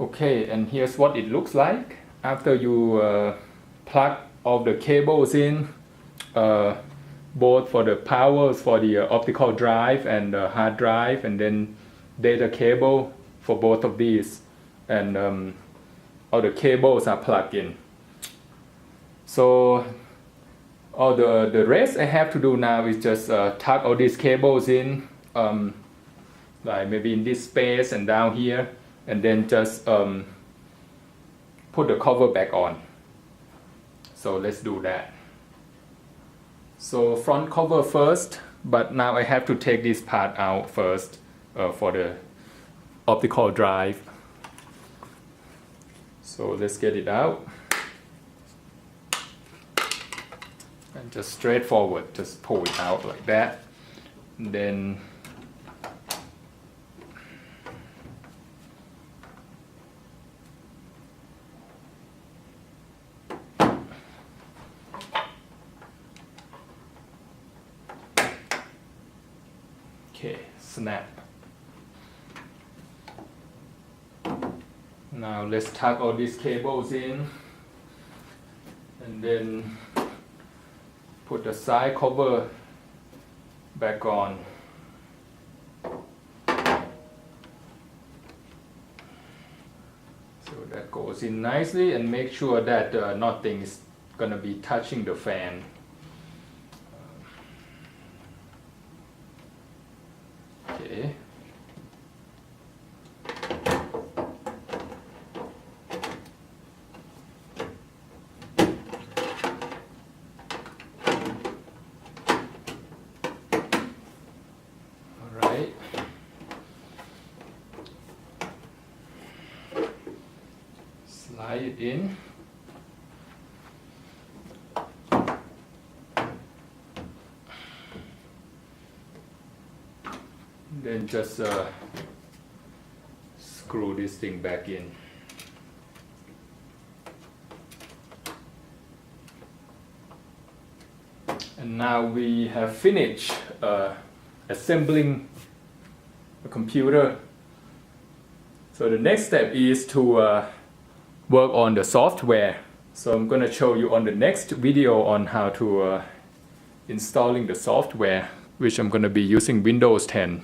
Okay, and here's what it looks like after you plug all the cables in, both for the powers for the optical drive and hard drive, and then data cable for both of these, and all the cables are plugged in. So all the rest I have to do now is just tuck all these cables in, like maybe in this space and down here, and then just put the cover back on. So let's do that. So front cover first, but now I have to take this part out first for the optical drive. So let's get it out. And just straightforward, just pull it out like that. And then okay, snap. Now let's tuck all these cables in, and then put the side cover back on. So that goes in nicely, and make sure that nothing is gonna be touching the fan. Okay. Alright. Slide it in. Then just screw this thing back in. And now we have finished assembling a computer. So the next step is to work on the software. So I'm going to show you on the next video on how to installing the software, which I'm going to be using Windows 10.